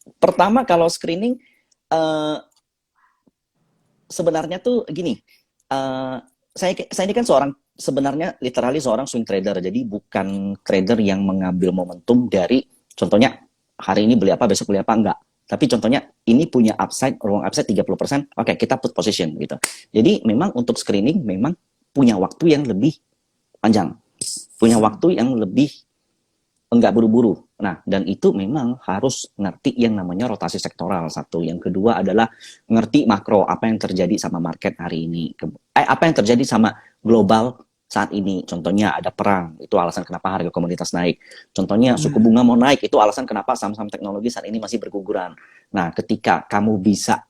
Pertama kalau screening uh, sebenarnya tuh gini, uh, saya ini kan sebenarnya literally seorang swing trader, jadi bukan trader yang mengambil momentum dari contohnya hari ini beli apa besok beli apa, enggak. Tapi contohnya ini punya upside, ruang upside 30%, oke kita put position gitu. Jadi memang untuk screening memang punya waktu yang lebih panjang, punya Hmm. waktu yang lebih enggak buru-buru. Nah, dan itu memang harus ngerti yang namanya rotasi sektoral satu. Yang kedua adalah ngerti makro, apa yang terjadi sama market hari ini. Apa yang terjadi sama global saat ini. Contohnya ada perang, itu alasan kenapa harga komoditas naik. Contohnya suku Hmm. bunga mau naik, itu alasan kenapa saham-saham teknologi saat ini masih berguguran. Nah, ketika kamu bisa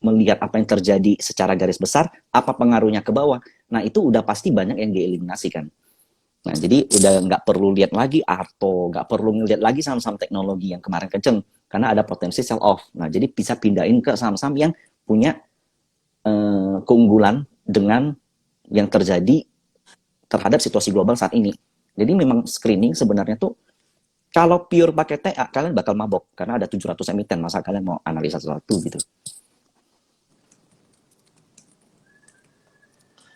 melihat apa yang terjadi secara garis besar, apa pengaruhnya ke bawah, nah itu udah pasti banyak yang dieliminasikan. Nah, jadi udah nggak perlu lihat lagi Arto, nggak perlu ngeliat lagi saham-saham teknologi yang kemarin kenceng, karena ada potensi sell off. Nah, jadi bisa pindahin ke saham-saham yang punya keunggulan dengan yang terjadi terhadap situasi global saat ini. Jadi memang screening sebenarnya tuh kalau pure pakai TA kalian bakal mabok karena ada 700 emiten, masa kalian mau analisa sesuatu gitu.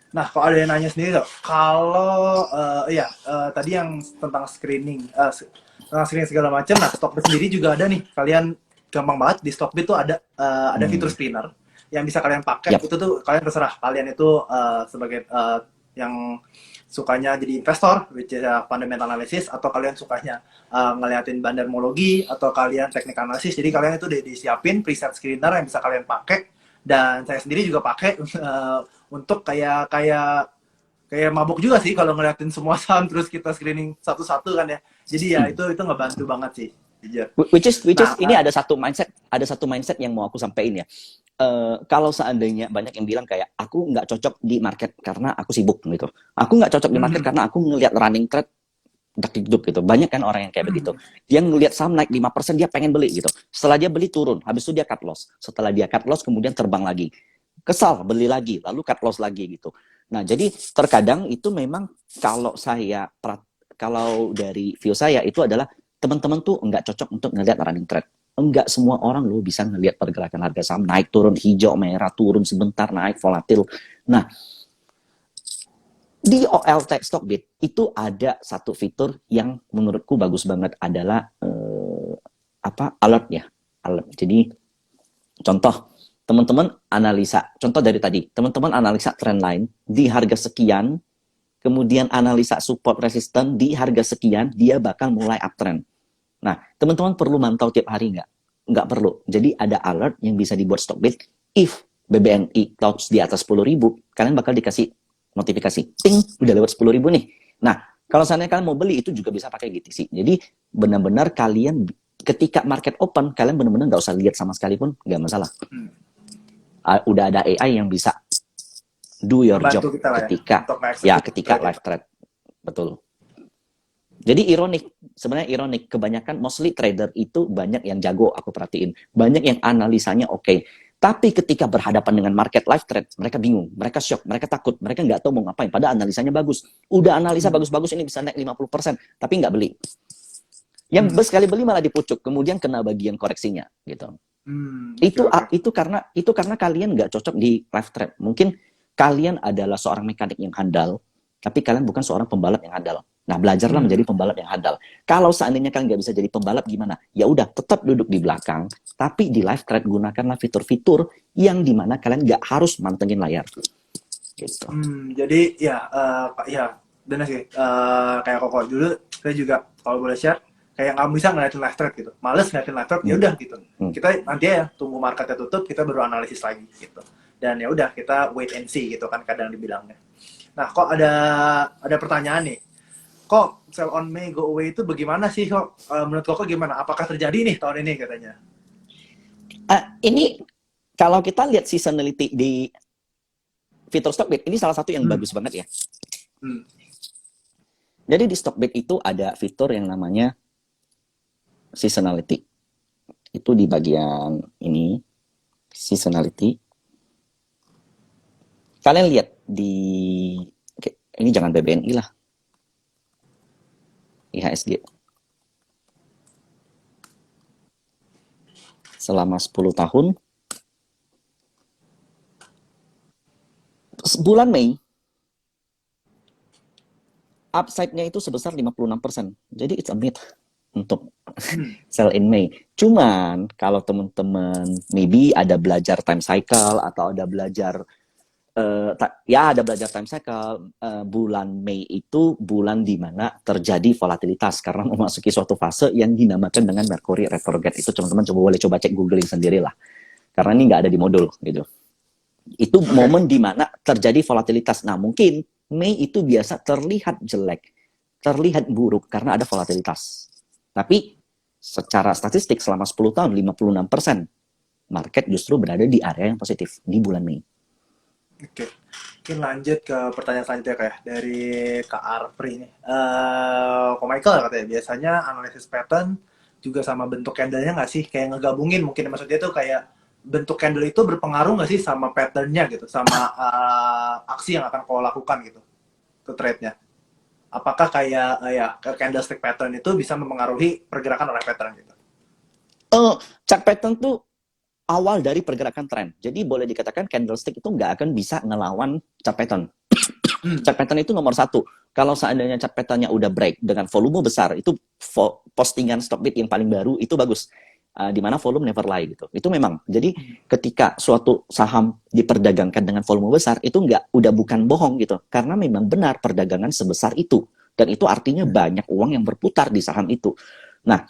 Nah, kalau ada yang nanya sendiri, kalau tadi yang tentang screening, tentang screening segala macam. Nah, Stockbit sendiri juga ada nih. Kalian gampang banget di Stockbit tuh ada fitur Hmm. screener yang bisa kalian pakai. Yap. Itu tuh kalian terserah. Kalian itu sebagai yang sukanya jadi investor, which is fundamental analysis, atau kalian sukanya ngeliatin bandarmologi, atau kalian teknik analisis. Jadi kalian itu disiapin preset screener yang bisa kalian pakai. Dan saya sendiri juga pakai untuk kayak mabuk juga sih kalau ngeliatin semua saham terus kita screening satu-satu kan ya. Jadi ya Hmm. itu ngebantu banget sih, jujur. Which is Nah, ini ada satu mindset yang mau aku sampaikan ya. Kalau seandainya banyak yang bilang kayak aku nggak cocok di market karena aku sibuk gitu. Aku nggak cocok di market hmm, karena aku ngelihat running trade hidup gitu. Banyak kan orang yang kayak begitu. hmm, Dia ngelihat saham naik 5% dia pengen beli gitu. Setelah dia beli turun, habis itu dia cut loss. Setelah dia cut loss kemudian terbang lagi. Kesal, beli lagi, lalu cut loss lagi gitu. Nah, jadi terkadang itu memang kalau kalau dari view saya itu adalah teman-teman tuh nggak cocok untuk ngelihat running trade. Enggak semua orang lo bisa ngelihat pergerakan harga saham naik turun, hijau merah turun sebentar naik volatil. Nah, di OLT Stockbit itu ada satu fitur yang menurutku bagus banget adalah alert ya, alert. Jadi contoh teman-teman analisa, contoh dari tadi teman-teman analisa trend line di harga sekian, kemudian analisa support resisten di harga sekian, dia bakal mulai uptrend. Nah, teman-teman perlu mantau tiap hari nggak? Nggak perlu. Jadi ada alert yang bisa dibuat Stockbit. If BBNI touch di atas 10.000, kalian bakal dikasih notifikasi. Ting, udah lewat 10.000 nih. Nah, kalau seandainya kalian mau beli, itu juga bisa pakai GTC. Jadi benar-benar kalian ketika market open, kalian benar-benar nggak usah lihat sama sekali pun, nggak masalah. hmm. Udah ada AI yang bisa do your Ngebantu job kita lah ya ketika untuk ketika trade live itu. trade. Betul. Jadi sebenarnya ironik, kebanyakan mostly trader itu banyak yang jago, aku perhatiin. Banyak yang analisanya oke. Tapi ketika berhadapan dengan market live trade, mereka bingung, mereka shock, mereka takut, mereka nggak tahu mau ngapain. Padahal analisanya bagus. Udah analisa Hmm, bagus-bagus ini bisa naik 50%, tapi nggak beli. Yang hmm, sekali beli malah dipucuk, kemudian kena bagian koreksinya gitu. oke oke. Itu karena kalian nggak cocok di live trade. Mungkin kalian adalah seorang mekanik yang handal, tapi kalian bukan seorang pembalap yang handal. Nah, belajarlah Hmm, menjadi pembalap yang handal. Kalau seandainya kalian nggak bisa jadi pembalap gimana? Ya udah, tetap duduk di belakang, tapi di live trade gunakanlah fitur-fitur yang dimana kalian nggak harus mantengin layar. Gitu. jadi ya ya benar sih. Kayak koko dulu saya juga kalau boleh share kayak nggak bisa ngeliatin live trade gitu, males ngeliatin live trade. Ya Hmm. udah gitu, Hmm. kita nanti ya tunggu marketnya tutup kita baru analisis lagi gitu. Dan ya udah kita wait and see gitu kan kadang dibilangnya. Nah, kok ada pertanyaan nih, kok sell on May go away itu bagaimana sih kok? Menurut koko gimana, apakah terjadi nih tahun ini katanya? Ini kalau kita lihat seasonality di fitur Stockbit, ini salah satu yang hmm, bagus banget ya. hmm, Jadi di Stockbit itu ada fitur yang namanya seasonality. Itu di bagian ini, seasonality. Kalian lihat di ini jangan BBNI lah, IHSG. selama 10 tahun, bulan Mei, upside-nya itu sebesar 56%. Jadi it's a myth untuk sell in May. Cuman kalau teman-teman maybe ada belajar time cycle atau ada belajar ada belajar time cycle, bulan Mei itu bulan di mana terjadi volatilitas karena memasuki suatu fase yang dinamakan dengan Mercury retrograde. Itu teman-teman boleh coba cek googling sendiri lah. Karena ini nggak ada di modul gitu. Itu momen di mana terjadi volatilitas. Nah, mungkin Mei itu biasa terlihat jelek, terlihat buruk karena ada volatilitas. Tapi secara statistik selama 10 tahun 56% market justru berada di area yang positif di bulan Mei. Oke, mungkin lanjut ke pertanyaan selanjutnya kayak dari Kak Arfri ini. Ko Michael katanya biasanya analisis pattern juga sama bentuk candle-nya nggak sih? Kayak ngegabungin mungkin maksudnya tuh kayak bentuk candle itu berpengaruh nggak sih sama pattern-nya gitu, sama aksi yang akan kau lakukan gitu ke trade-nya? Apakah kayak candlestick pattern itu bisa mempengaruhi pergerakan oleh pattern gitu? Chart pattern tuh awal dari pergerakan tren. Jadi boleh dikatakan candlestick itu nggak akan bisa ngelawan chart pattern. Chart pattern itu nomor satu. Kalau seandainya chart patternnya udah break dengan volume besar, itu postingan stock bid yang paling baru itu bagus. Di mana volume never lie gitu. Itu memang. Jadi ketika suatu saham diperdagangkan dengan volume besar, itu udah bukan bohong gitu. Karena memang benar perdagangan sebesar itu. Dan itu artinya banyak uang yang berputar di saham itu. Nah,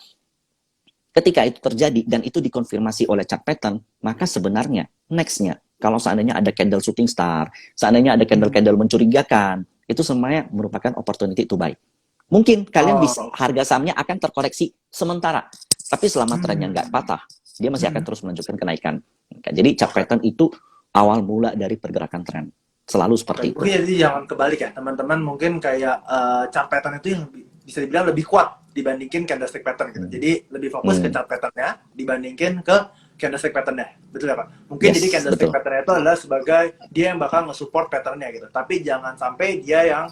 ketika itu terjadi dan itu dikonfirmasi oleh chart pattern, maka sebenarnya next-nya, kalau seandainya ada candle shooting star, seandainya ada candle-candle mencurigakan, itu semuanya merupakan opportunity to buy. Mungkin kalian bisa, harga sahamnya akan terkoreksi sementara, tapi selama trennya nggak patah, dia masih akan terus melanjutkan kenaikan. Jadi chart pattern itu awal mula dari pergerakan tren. Selalu seperti itu. Jadi jangan kebalik ya, teman-teman. Mungkin kayak chart pattern itu yang bisa dibilang lebih kuat dibandingin candlestick pattern gitu. Jadi lebih fokus ke chart pattern-nya dibandingin ke candlestick pattern-nya. Betul ya, Pak? Mungkin jadi candlestick pattern-nya itu adalah sebagai dia yang bakal nge-support pattern-nya gitu. Tapi jangan sampai dia yang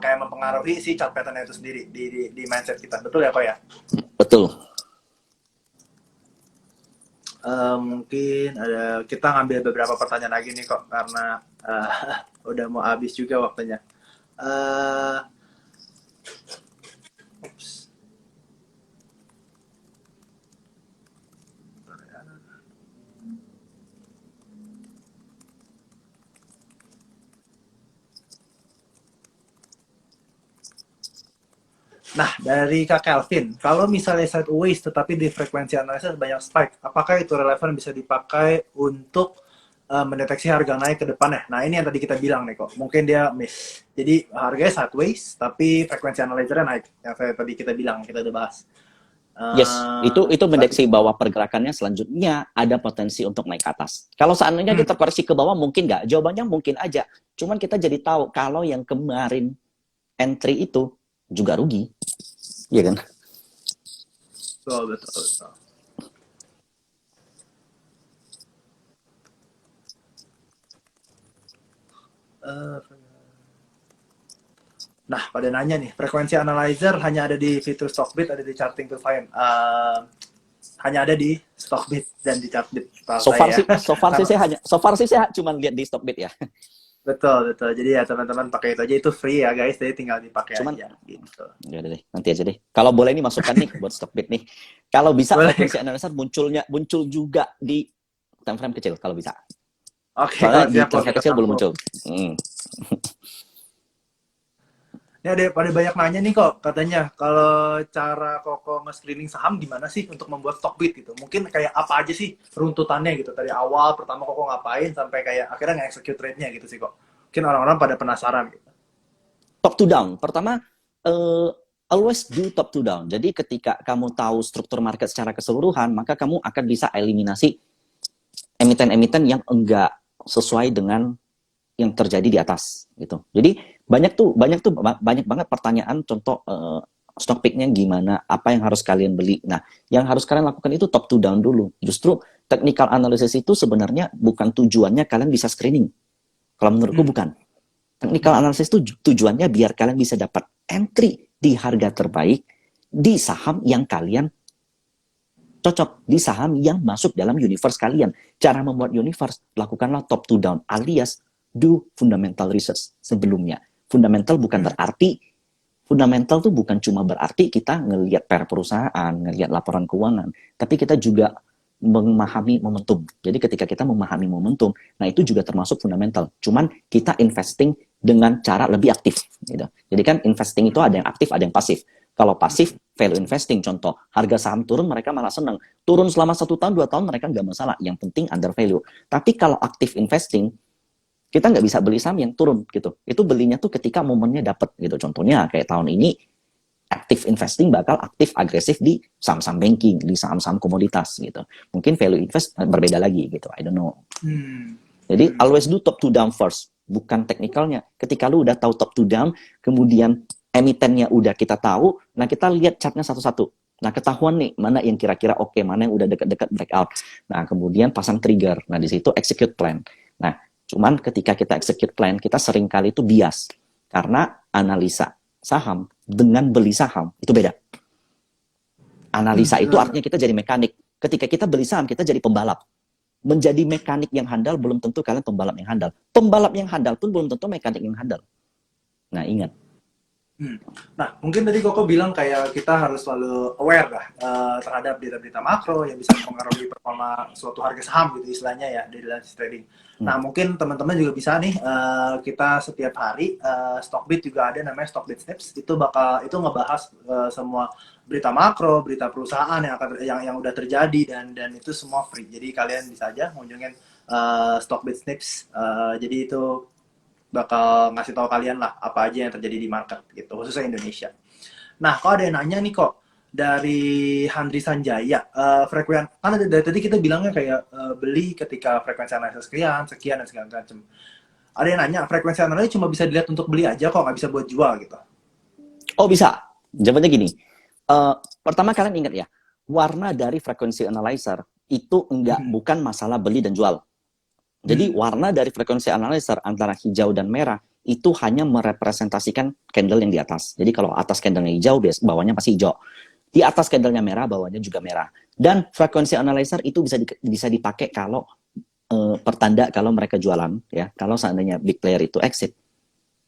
kayak mempengaruhi si chart pattern-nya itu sendiri di mindset kita. Betul ya, Pak ya? Betul. Mungkin ada kita ngambil beberapa pertanyaan lagi nih kok karena udah mau habis juga waktunya. Nah, dari Kak Kelvin, kalau misalnya sideways tetapi di frekuensi analisis banyak spike, apakah itu relevan bisa dipakai untuk mendeteksi harga naik ke depannya? Nah, ini yang tadi kita bilang nih kok, mungkin dia miss. Jadi harganya sideways, tapi frekuensi analisernya naik. Yang tadi kita bilang, kita udah bahas. Yes, itu mendeteksi bahwa pergerakannya selanjutnya ada potensi untuk naik ke atas. Kalau seandainya kita koreksi ke bawah, mungkin nggak? Jawabannya mungkin aja. Cuman kita jadi tahu kalau yang kemarin entry itu juga rugi. Iya kan? Betul. Nah, pada nanya nih, frekuensi analyzer hanya ada di fitur Stockbit, ada di charting to find. Hanya ada di Stockbit dan di Chartbit. So far sih saya cuma lihat di Stockbit ya. Betul. Jadi ya teman-teman pakai itu aja, itu free ya guys, jadi tinggal dipakai aja gitu. Ya deh, nanti aja deh. Kalau boleh nih masukkan nih buat Stockbit nih. Kalau bisa frekuensi analyzer muncul juga di time frame kecil kalau bisa. Oke, soalnya di time frame kecil belum muncul. Ini ada banyak nanya nih kok, katanya kalau cara Koko nge-screening saham gimana sih untuk membuat Stockbit gitu. Mungkin kayak apa aja sih runtutannya gitu, dari awal pertama Koko ngapain sampai kayak akhirnya nge-execute trade-nya gitu sih kok. Mungkin orang-orang pada penasaran gitu. Top to down. Pertama, always do top to down. Jadi ketika kamu tahu struktur market secara keseluruhan, maka kamu akan bisa eliminasi emiten-emiten yang enggak sesuai dengan yang terjadi di atas gitu. Jadi banyak banget pertanyaan contoh stock pick-nya gimana, apa yang harus kalian beli. Nah, yang harus kalian lakukan itu top to down dulu. Justru technical analysis itu sebenarnya bukan tujuannya kalian bisa screening. Kalau menurutku bukan. Technical analysis itu tujuannya biar kalian bisa dapat entry di harga terbaik di saham yang kalian cocok di saham yang masuk dalam universe kalian. Cara membuat universe, lakukanlah top to down, alias do fundamental research sebelumnya. Fundamental tuh bukan cuma berarti kita ngelihat per perusahaan, ngelihat laporan keuangan, tapi kita juga memahami momentum. Jadi ketika kita memahami momentum, nah itu juga termasuk fundamental. Cuman kita investing dengan cara lebih aktif. Gitu. Jadi kan investing itu ada yang aktif, ada yang pasif. Kalau pasif, value investing, contoh, harga saham turun, mereka malah senang. Turun selama 1 tahun, 2 tahun, mereka nggak masalah. Yang penting under value. Tapi kalau aktif investing, kita nggak bisa beli saham yang turun gitu. Itu belinya tuh ketika momennya dapat gitu. Contohnya kayak tahun ini active investing bakal aktif agresif di saham-saham banking, di saham-saham komoditas gitu. Mungkin value invest berbeda lagi gitu. I don't know. Jadi always do top to down first, bukan teknikalnya. Ketika lu udah tahu top to down, kemudian emitennya udah kita tahu, nah kita lihat chartnya satu-satu. Nah ketahuan nih mana yang kira-kira oke, mana yang udah dekat-dekat breakout. Nah kemudian pasang trigger. Nah di situ execute plan. Nah cuman ketika kita execute plan, kita sering kali itu bias karena analisa saham dengan beli saham itu beda. Analisa itu artinya kita jadi mekanik. Ketika kita beli saham, kita jadi pembalap. Menjadi mekanik yang handal belum tentu kalian pembalap yang handal. Pembalap yang handal pun belum tentu mekanik yang handal. Nah, ingat. Nah, mungkin tadi Koko bilang kayak kita harus selalu aware lah terhadap berita-berita makro yang bisa mempengaruhi performa suatu harga saham gitu istilahnya ya di dalam trading. Nah, mungkin teman-teman juga bisa nih kita setiap hari Stockbit juga ada namanya Stockbit Snips, itu ngebahas semua berita makro, berita perusahaan yang udah terjadi dan itu semua free. Jadi kalian bisa aja mengunjungin Stockbit Snips. Jadi itu bakal ngasih tahu kalian lah apa aja yang terjadi di market gitu, khususnya Indonesia. Nah, kalau ada yang nanya nih kok dari Handri Sanjaya, kan dari tadi kita bilangnya kayak beli ketika frekuensi analisis sekian dan segala macam. Ada yang nanya, frekuensi analisis cuma bisa dilihat untuk beli aja kok, nggak bisa buat jual gitu? Oh bisa. Jawabannya gini. Pertama kalian ingat ya, warna dari frekuensi analyzer itu bukan masalah beli dan jual. Jadi warna dari frekuensi analyzer antara hijau dan merah itu hanya merepresentasikan candle yang di atas. Jadi kalau atas candlenya hijau, bawahnya pasti hijau. Di atas candlenya merah, bawahnya juga merah. Dan frekuensi analyzer itu bisa dipakai kalau pertanda kalau mereka jualan, ya. Kalau seandainya big player itu exit,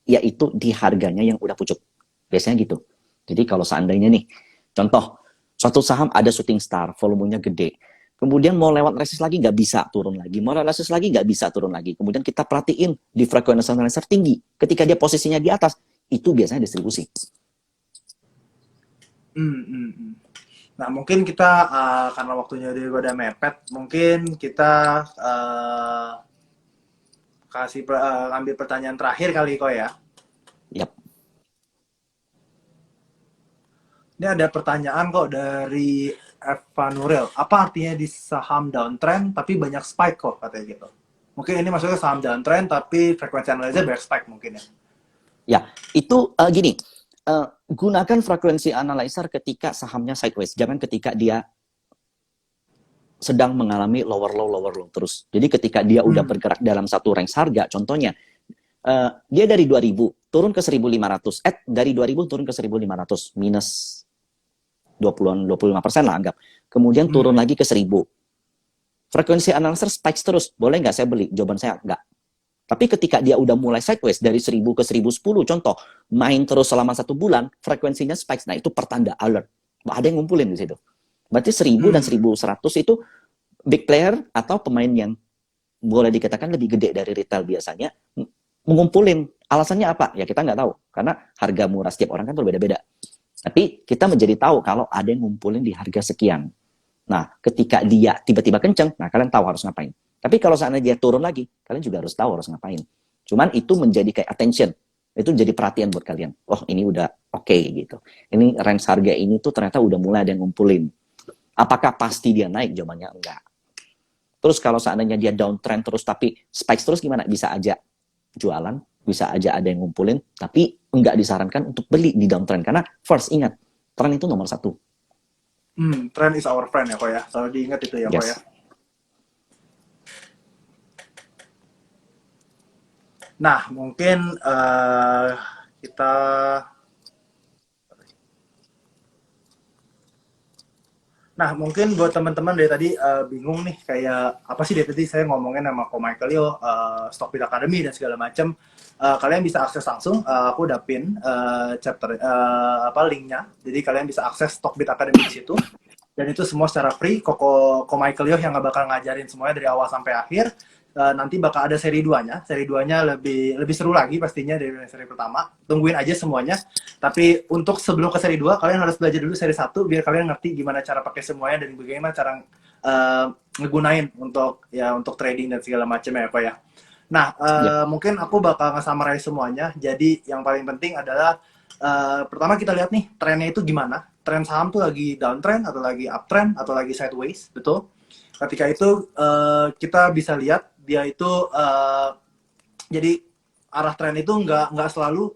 yaitu di harganya yang udah pucuk. Biasanya gitu. Jadi kalau seandainya nih, contoh, suatu saham ada shooting star, volumenya gede. Kemudian mau lewat resist lagi nggak bisa turun lagi, mau lewat resist lagi nggak bisa turun lagi. Kemudian kita perhatiin di frekuensi analyzer tinggi, ketika dia posisinya di atas, itu biasanya distribusi. Nah mungkin kita karena waktunya udah mepet, mungkin kita ambil pertanyaan terakhir kali kok ya. Yap. Ini ada pertanyaan kok dari Eva Nuril. Apa artinya di saham downtrend tapi banyak spike kok katanya gitu? Mungkin ini maksudnya saham downtrend tapi frekuensi analisa banyak spike mungkin ya? Ya, itu gini. Gunakan frekuensi analyzer ketika sahamnya sideways. Jangan ketika dia sedang mengalami lower low terus. Jadi ketika dia udah bergerak dalam satu range harga, contohnya dia dari 2000 turun ke 1500, dari 2000 turun ke 1500, minus 25% lah anggap. Kemudian turun lagi ke 1000. Frekuensi analyzer spikes terus. Boleh nggak saya beli? Jawaban saya nggak. Tapi ketika dia udah mulai sideways dari 1000 ke 1010, contoh, main terus selama 1 bulan, frekuensinya spikes. Nah, itu pertanda alert. Ada yang ngumpulin di situ. Berarti 1000 dan 1100 itu big player atau pemain yang boleh dikatakan lebih gede dari retail biasanya, mengumpulin. Alasannya apa? Ya kita nggak tahu. Karena harga murah setiap orang kan berbeda-beda. Tapi kita menjadi tahu kalau ada yang ngumpulin di harga sekian. Nah, ketika dia tiba-tiba kenceng, nah kalian tahu harus ngapain. Tapi kalau seandainya dia turun lagi, kalian juga harus tahu harus ngapain. Cuman itu menjadi kayak attention. Itu jadi perhatian buat kalian. Oh, ini udah oke gitu. Ini range harga ini tuh ternyata udah mulai ada yang ngumpulin. Apakah pasti dia naik? Jawabannya enggak. Terus kalau seandainya dia downtrend terus tapi spikes terus gimana? Bisa aja jualan, bisa aja ada yang ngumpulin, tapi enggak disarankan untuk beli di downtrend. Karena first, ingat, trend itu nomor 1. Trend is our friend ya kok ya. Selalu diingat itu ya kok ya. Nah, mungkin kita Nah, mungkin buat teman-teman dari tadi bingung nih, kayak apa sih dari tadi saya ngomongin sama Ko Michael Yo, Stockbit Academy dan segala macam. Kalian bisa akses langsung, aku udah pin chapter apa linknya. Jadi kalian bisa akses Stockbit Academy di situ. Dan itu semua secara free. Ko Michael Yo yang nggak bakal ngajarin semuanya dari awal sampai akhir. Nanti bakal ada seri 2-nya. Seri 2-nya lebih seru lagi pastinya dari seri pertama. Tungguin aja semuanya. Tapi untuk sebelum ke seri 2, kalian harus belajar dulu seri 1 biar kalian ngerti gimana cara pakai semuanya dan bagaimana cara ngegunain untuk trading dan segala macam ya, Pak ya. Nah, Yap, mungkin aku bakal nge-summarize semuanya. Jadi yang paling penting adalah pertama kita lihat nih trennya itu gimana. Tren saham tuh lagi downtrend atau lagi uptrend atau lagi sideways, betul? Ketika itu kita bisa lihat dia itu jadi arah tren itu nggak selalu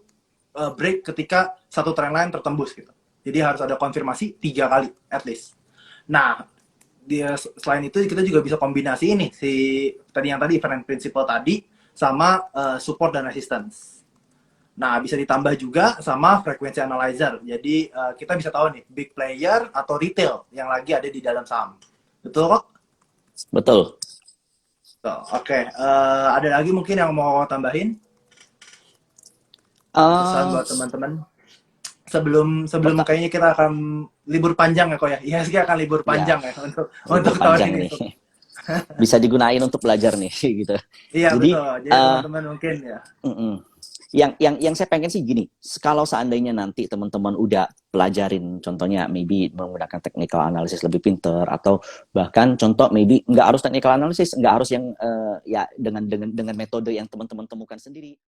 break ketika satu tren lain tertembus gitu. Jadi harus ada konfirmasi 3 kali at least. Nah, selain itu kita juga bisa kombinasi ini yang tadi event principle tadi sama support dan resistance. Nah, bisa ditambah juga sama frequency analyzer. Jadi kita bisa tahu nih big player atau retail yang lagi ada di dalam saham. Betul kok? betul. Oke. Ada lagi mungkin yang mau tambahin pesan Eh, buat teman-teman? Sebelum perta- kayaknya kita akan libur panjang ya kok ya. Iya, kita akan libur ya, panjang ya untuk libur tahun panjang ini. nih. Bisa digunain untuk belajar nih, gitu. Iya Jadi, betul. Jadi eh teman-teman mungkin ya. mm-mm. Yang saya pengen sih gini, kalau seandainya nanti teman-teman udah pelajarin, contohnya maybe menggunakan technical analysis lebih pinter, atau bahkan contoh maybe nggak harus technical analysis, nggak harus yang ya dengan metode yang teman-teman temukan sendiri.